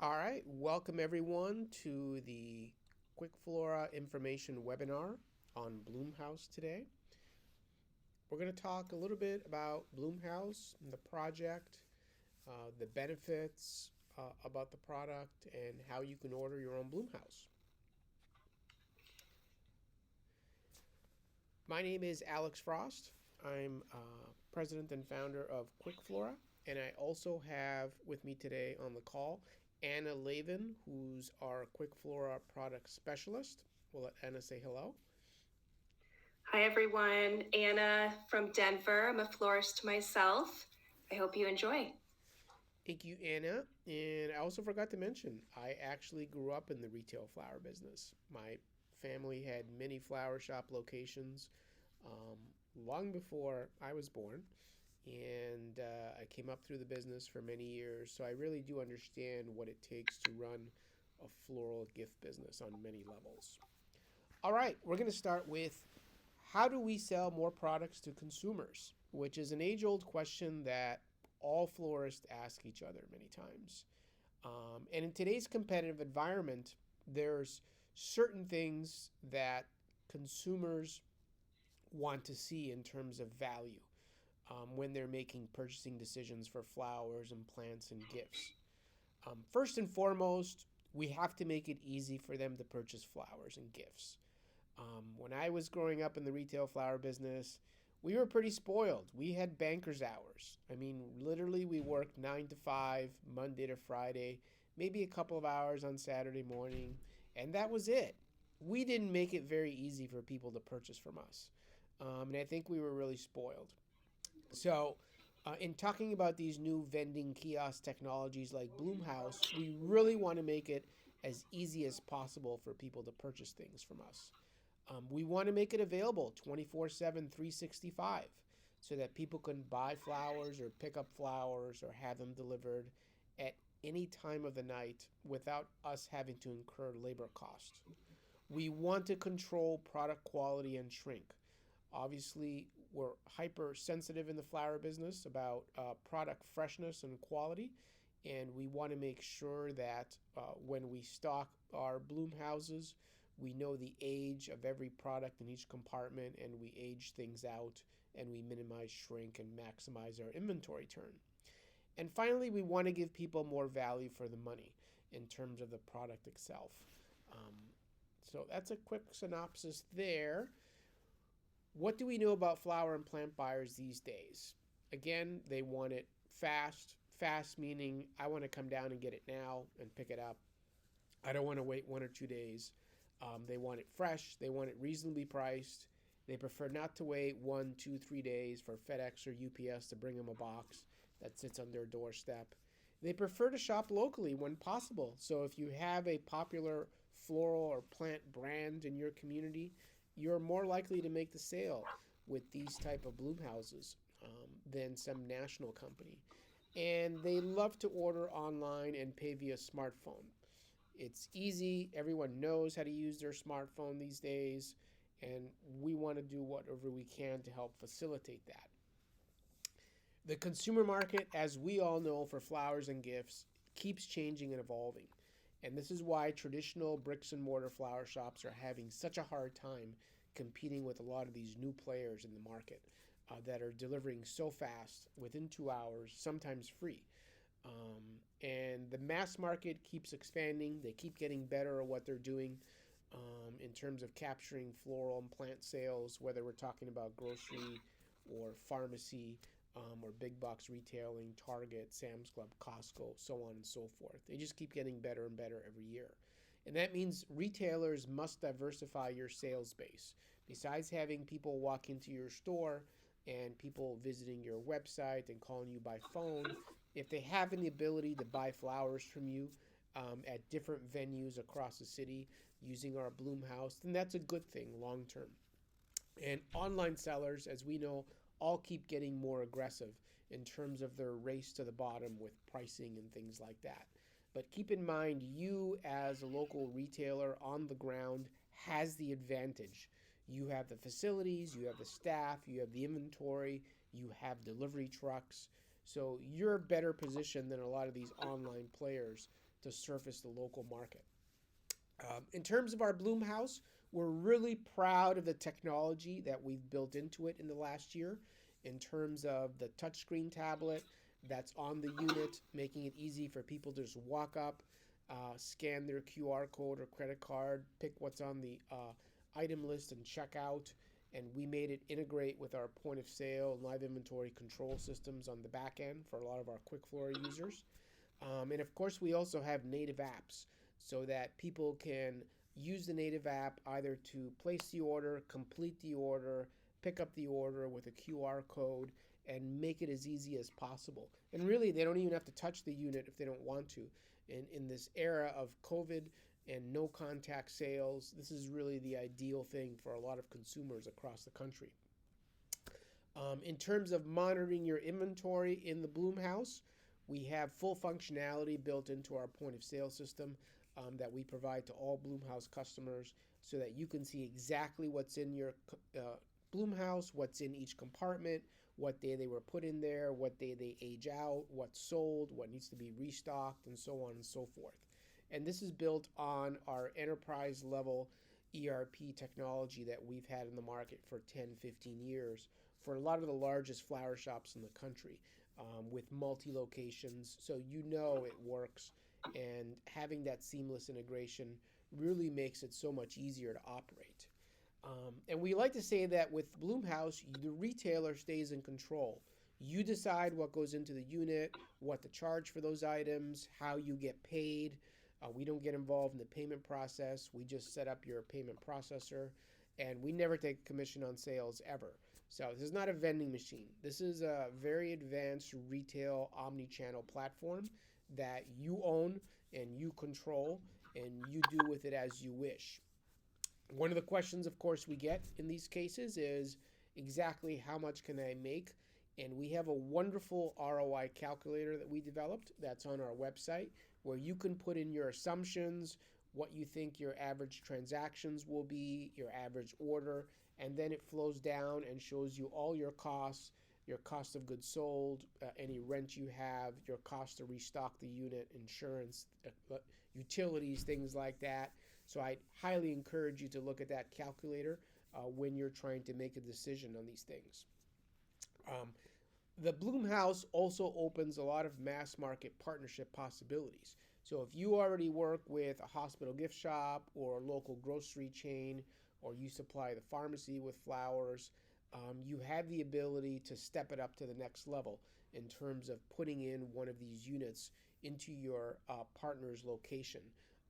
All right, welcome everyone to the QuickFlora information webinar on BloomHouse today. We're going to talk a little bit about BloomHouse and the project, the benefits about the product, and how you can order your own BloomHouse. My name is Alex Frost. I'm president and founder of QuickFlora, and I also have with me today on the call Anna Lavin, who's our QuickFlora product specialist. We'll let Anna say hello. Hi, everyone. Anna from Denver. I'm a florist myself. I hope you enjoy. Thank you, Anna. And I also forgot to mention, I actually grew up in the retail flower business. My family had many flower shop locations long before I was born. And I came up through the business for many years. So I really do understand what it takes to run a floral gift business on many levels. All right, we're going to start with how do we sell more products to consumers, which is an age-old question that all florists ask each other many times. And in today's competitive environment, there's certain things that consumers want to see in terms of value when they're making purchasing decisions for flowers and plants and gifts. First and foremost, we have to make it easy for them to purchase flowers and gifts. When I was growing up in the retail flower business, we were pretty spoiled. We had banker's hours. I mean, literally, we worked 9 to 5, Monday to Friday, maybe a couple of hours on Saturday morning, and that was it. We didn't make it very easy for people to purchase from us. And I think we were really spoiled. So, in talking about these new vending kiosk technologies like BloomHouse, we really want to make it as easy as possible for people to purchase things from us. We want to make it available 24/7, 365 so that people can buy flowers or pick up flowers or have them delivered at any time of the night without us having to incur labor costs. We want to control product quality and shrink. Obviously, we're hypersensitive in the flower business about product freshness and quality, and we want to make sure that when we stock our bloom houses, we know the age of every product in each compartment, and we age things out, and we minimize shrink and maximize our inventory turn. And finally, we want to give people more value for the money in terms of the product itself. So that's a quick synopsis there. What do we know about flower and plant buyers these days? Again, they want it fast. Fast meaning I want to come down and get it now and pick it up. I don't want to wait 1 or 2 days. They want it fresh. They want it reasonably priced. They prefer not to wait 1, 2, 3 days for FedEx or UPS to bring them a box that sits on their doorstep. They prefer to shop locally when possible. So if you have a popular floral or plant brand in your community, you're more likely to make the sale with these type of bloom houses than some national company. And they love to order online and pay via smartphone. It's easy. Everyone knows how to use their smartphone these days, and we want to do whatever we can to help facilitate that. The consumer market, as we all know, for flowers and gifts keeps changing and evolving. And this is why traditional bricks and mortar flower shops are having such a hard time competing with a lot of these new players in the market that are delivering so fast within 2 hours, sometimes free. And the mass market keeps expanding. They keep getting better at what they're doing in terms of capturing floral and plant sales, whether we're talking about grocery or pharmacy or big box retailing, Target, Sam's Club, Costco, so on and so forth. They just keep getting better and better every year. And that means retailers must diversify your sales base. Besides having people walk into your store and people visiting your website and calling you by phone, if they have the ability to buy flowers from you at different venues across the city using our Bloom House, then that's a good thing long term. And online sellers, as we know, all keep getting more aggressive in terms of their race to the bottom with pricing and things like that. But keep in mind, you as a local retailer on the ground has the advantage. You have the facilities, you have the staff, you have the inventory, you have delivery trucks. So you're better positioned than a lot of these online players to surface the local market. In terms of our BloomHouse, we're really proud of the technology that we've built into it in the last year in terms of the touchscreen tablet that's on the unit, making it easy for people to just walk up, scan their QR code or credit card, pick what's on the item list and check out. And we made it integrate with our point of sale and live inventory control systems on the back end for a lot of our QuickFlora users. And of course, we also have native apps so that people can use the native app either to place the order, complete the order, pick up the order with a QR code, and make it as easy as possible. And really, they don't even have to touch the unit if they don't want to. In this era of COVID and no contact sales, this is really the ideal thing for a lot of consumers across the country. In terms of monitoring your inventory in the BloomHouse, we have full functionality built into our point of sale system that we provide to all BloomHouse customers so that you can see exactly what's in your BloomHouse, what's in each compartment, what day they were put in there, what day they age out, what's sold, what needs to be restocked, and so on and so forth. And this is built on our enterprise level ERP technology that we've had in the market for 10, 15 years for a lot of the largest flower shops in the country with multi-locations. So you know it works, and having that seamless integration really makes it so much easier to operate. And we like to say that with BloomHouse, the retailer stays in control. You decide what goes into the unit, what to charge for those items, how you get paid. We don't get involved in the payment process. We just set up your payment processor, and we never take commission on sales ever. So this is not a vending machine. This is a very advanced retail omni-channel platform that you own and you control, and you do with it as you wish. One of the questions, of course, we get in these cases is exactly how much can I make? And we have a wonderful ROI calculator that we developed that's on our website where you can put in your assumptions, what you think your average transactions will be, your average order, and then it flows down and shows you all your costs, your cost of goods sold, any rent you have, your cost to restock the unit, insurance, utilities, things like that. So I highly encourage you to look at that calculator when you're trying to make a decision on these things. The BloomHouse also opens a lot of mass market partnership possibilities. So if you already work with a hospital gift shop or a local grocery chain, or you supply the pharmacy with flowers, you have the ability to step it up to the next level in terms of putting in one of these units into your partner's location.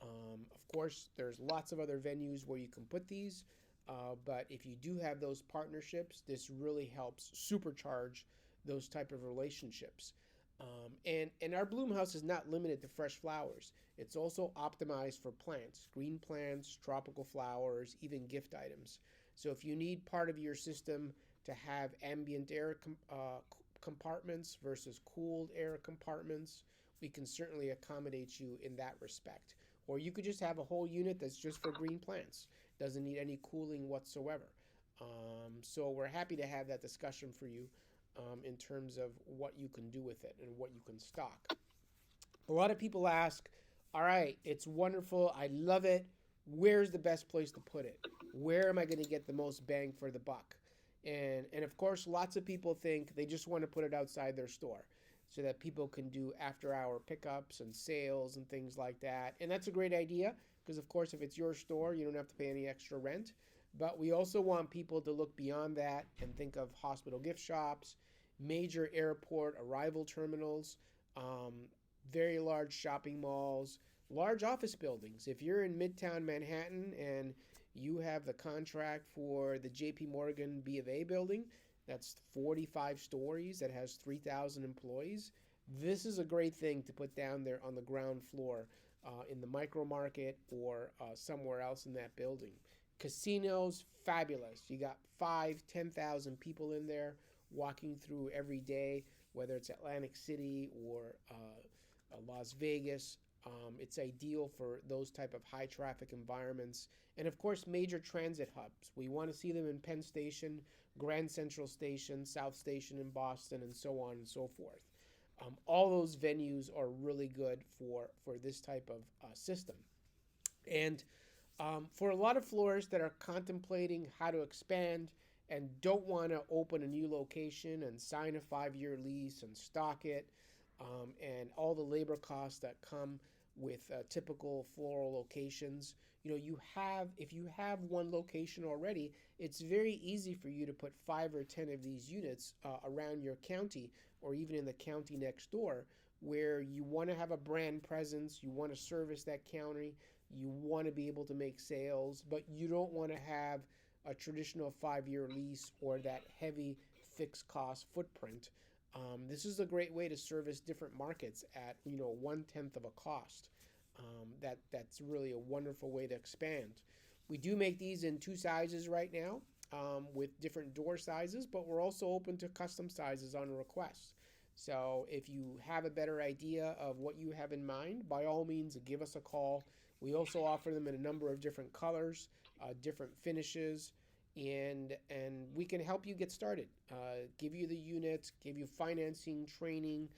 Of course, there's lots of other venues where you can put these, but if you do have those partnerships, this really helps supercharge those type of relationships. And our BloomHouse is not limited to fresh flowers. It's also optimized for plants, green plants, tropical flowers, even gift items. So if you need part of your system to have ambient air compartments versus cooled air compartments, we can certainly accommodate you in that respect. Or you could just have a whole unit that's just for green plants. Doesn't need any cooling whatsoever. So we're happy to have that discussion for you in terms of what you can do with it and what you can stock. A lot of people ask, all right, it's wonderful. I love it. Where's the best place to put it? Where am I going to get the most bang for the buck? And of course, lots of people think they just want to put it outside their store so that people can do after-hour pickups and sales and things like that. And that's a great idea because, of course, if it's your store, you don't have to pay any extra rent. But we also want people to look beyond that and think of hospital gift shops, major airport arrival terminals, very large shopping malls, large office buildings. If you're in Midtown Manhattan and you have the contract for the JP Morgan B of A building, that's 45 stories, that has 3,000 employees, this is a great thing to put down there on the ground floor in the micro market or somewhere else in that building. Casinos, fabulous. You got 10,000 people in there walking through every day, whether it's Atlantic City or Las Vegas. It's ideal for those type of high traffic environments. And of course, major transit hubs. We want to see them in Penn Station, Grand Central Station, South Station in Boston, and so on and so forth. All those venues are really good for this type of system. And for a lot of florists that are contemplating how to expand and don't want to open a new location and sign a 5-year lease and stock it, and all the labor costs that come with typical floral locations, you have if you have one location already, it's very easy for you to put 5 or 10 of these units around your county or even in the county next door, where you want to have a brand presence, you want to service that county, you want to be able to make sales, but you don't want to have a traditional 5-year lease or that heavy fixed cost footprint. This is a great way to service different markets at 1/10 of a cost. That's really a wonderful way to expand. We do make these in 2 sizes right now, with different door sizes, but we're also open to custom sizes on request. So if you have a better idea of what you have in mind, by all means, give us a call. We also offer them in a number of different colors, different finishes, and we can help you get started. Give you the units, give you financing, training,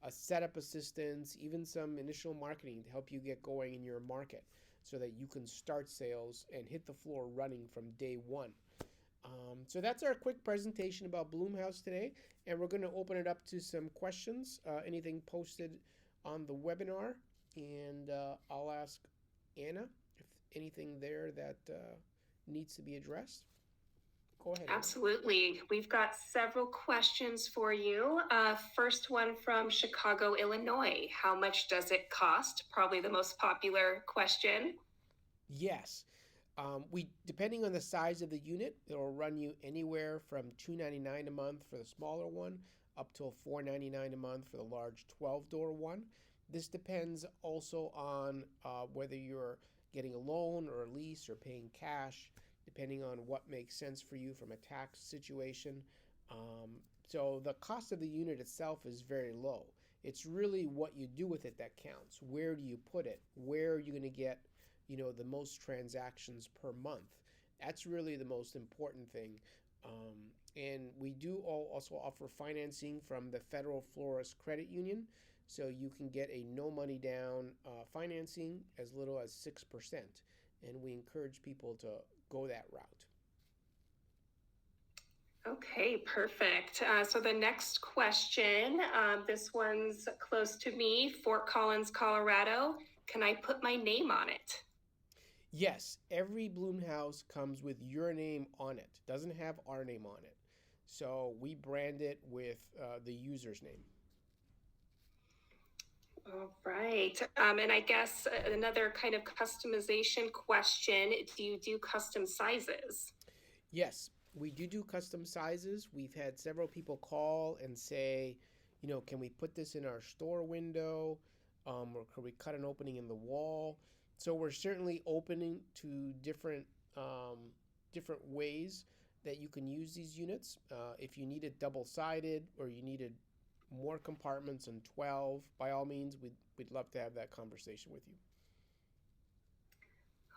setup assistance, even some initial marketing to help you get going in your market so that you can start sales and hit the floor running from day one. So that's our quick presentation about BloomHouse today, and we're going to open it up to some questions, anything posted on the webinar, and I'll ask Anna if anything there that needs to be addressed. Go ahead, Anna. Absolutely. We've got several questions for you. First one from Chicago, Illinois. How much does it cost? Probably the most popular question. Yes. We depending on the size of the unit, it'll run you anywhere from $299 a month for the smaller one up till $499 a month for the large 12-door one. This depends also on whether you're getting a loan or a lease or paying cash, depending on what makes sense for you from a tax situation. So the cost of the unit itself is very low. It's really what you do with it that counts. Where do you put it? Where are you going to get the most transactions per month? That's really the most important thing. And we do also offer financing from the Federal Florist Credit Union, so you can get a no money down financing as little as 6%. And we encourage people to go that route. Okay, perfect. So the next question, this one's close to me, Fort Collins, Colorado. Can I put my name on it? Yes, every BloomHouse comes with your name on it. Doesn't have our name on it. So we brand it with the user's name. All right. And I guess another kind of customization question, do you do custom sizes? Yes, we do custom sizes. We've had several people call and say, can we put this in our store window? Or can we cut an opening in the wall? So we're certainly opening to different ways that you can use these units. If you need it double-sided or you needed more compartments and 12, by all means, we'd love to have that conversation with you.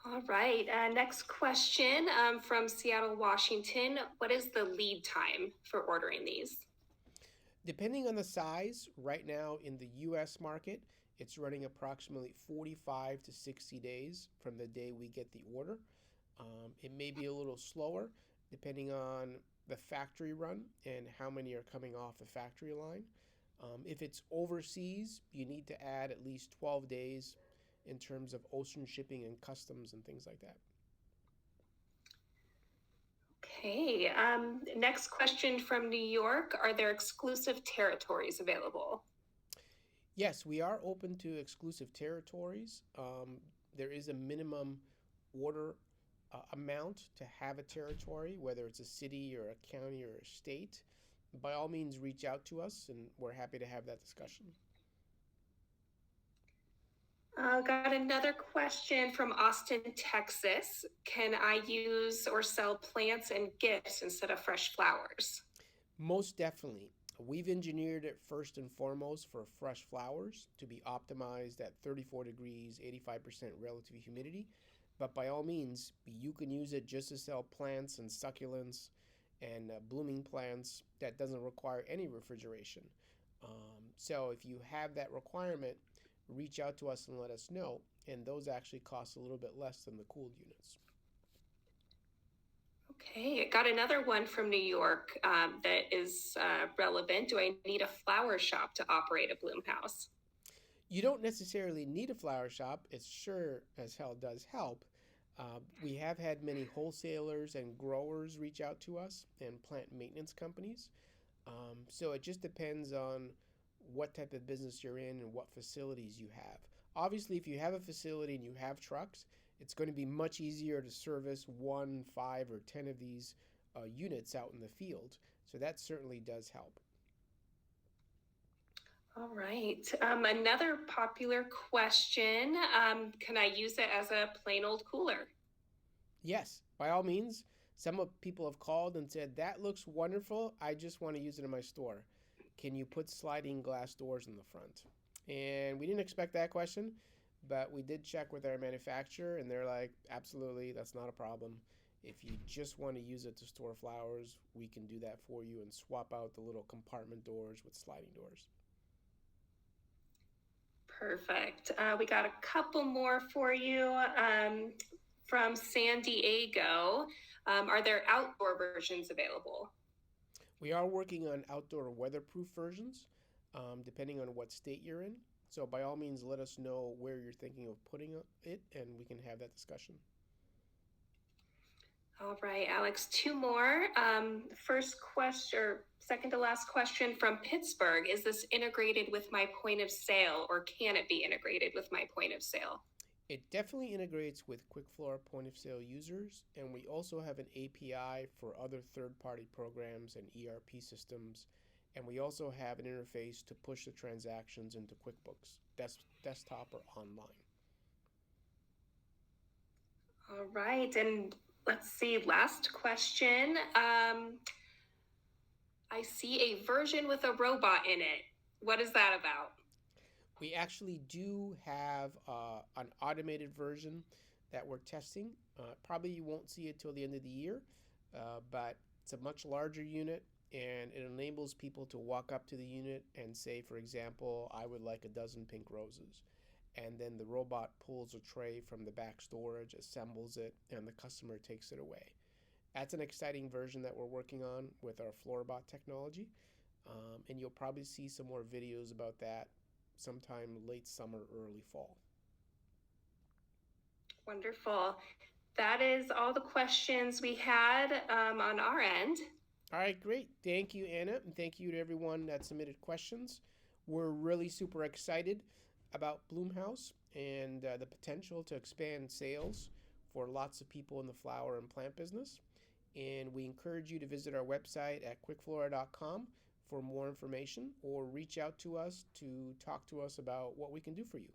All right. Next question from Seattle, Washington. What is the lead time for ordering these? Depending on the size, right now in the U.S. market, it's running approximately 45 to 60 days from the day we get the order. It may be a little slower depending on the factory run and how many are coming off the factory line. If it's overseas, you need to add at least 12 days in terms of ocean shipping and customs and things like that. Okay. Next question from New York. Are there exclusive territories available? Yes, we are open to exclusive territories. There is a minimum order amount to have a territory, whether it's a city or a county or a state. By all means, reach out to us, and we're happy to have that discussion. Got another question from Austin, Texas. Can I use or sell plants and gifts instead of fresh flowers? Most definitely. We've engineered it first and foremost for fresh flowers to be optimized at 34 degrees, 85% relative humidity. But by all means, you can use it just to sell plants and succulents and blooming plants that doesn't require any refrigeration. So if you have that requirement, reach out to us and let us know. And those actually cost a little bit less than the cooled units. Okay, I got another one from New York that is relevant. Do I need a flower shop to operate a BloomHouse? You don't necessarily need a flower shop. It sure as hell does help. We have had many wholesalers and growers reach out to us and plant maintenance companies. So it just depends on what type of business you're in and what facilities you have. Obviously, if you have a facility and you have trucks, it's going to be much easier to service 1, 5, or 10 of these units out in the field. So that certainly does help. All right. Another popular question, can I use it as a plain old cooler? Yes, by all means. Some people have called and said, that looks wonderful. I just want to use it in my store. Can you put sliding glass doors in the front? And we didn't expect that question, but we did check with our manufacturer, and they're like, absolutely, that's not a problem. If you just want to use it to store flowers, we can do that for you and swap out the little compartment doors with sliding doors. Perfect. We got a couple more for you from San Diego. Are there outdoor versions available? We are working on outdoor weatherproof versions, depending on what state you're in. So by all means, let us know where you're thinking of putting it, and we can have that discussion. All right, Alex, two more. First question, or second to last question from Pittsburgh. Is this integrated with my point of sale, or can it be integrated with my point of sale? It definitely integrates with QuickFlora point of sale users, and we also have an API for other third party programs and ERP systems. And we also have an interface to push the transactions into QuickBooks, desktop or online. All right, and let's see, last question. I see a version with a robot in it. What is that about? We actually do have an automated version that we're testing. Probably you won't see it till the end of the year, but it's a much larger unit and it enables people to walk up to the unit and say, for example, I would like a dozen pink roses. And then the robot pulls a tray from the back storage, assembles it, and the customer takes it away. That's an exciting version that we're working on with our FloraBot technology. And you'll probably see some more videos about that sometime late summer, early fall. Wonderful. That is all the questions we had on our end. All right, great. Thank you, Anna, and thank you to everyone that submitted questions. We're really super excited about BloomHouse and the potential to expand sales for lots of people in the flower and plant business. And we encourage you to visit our website at quickflora.com for more information or reach out to us to talk to us about what we can do for you.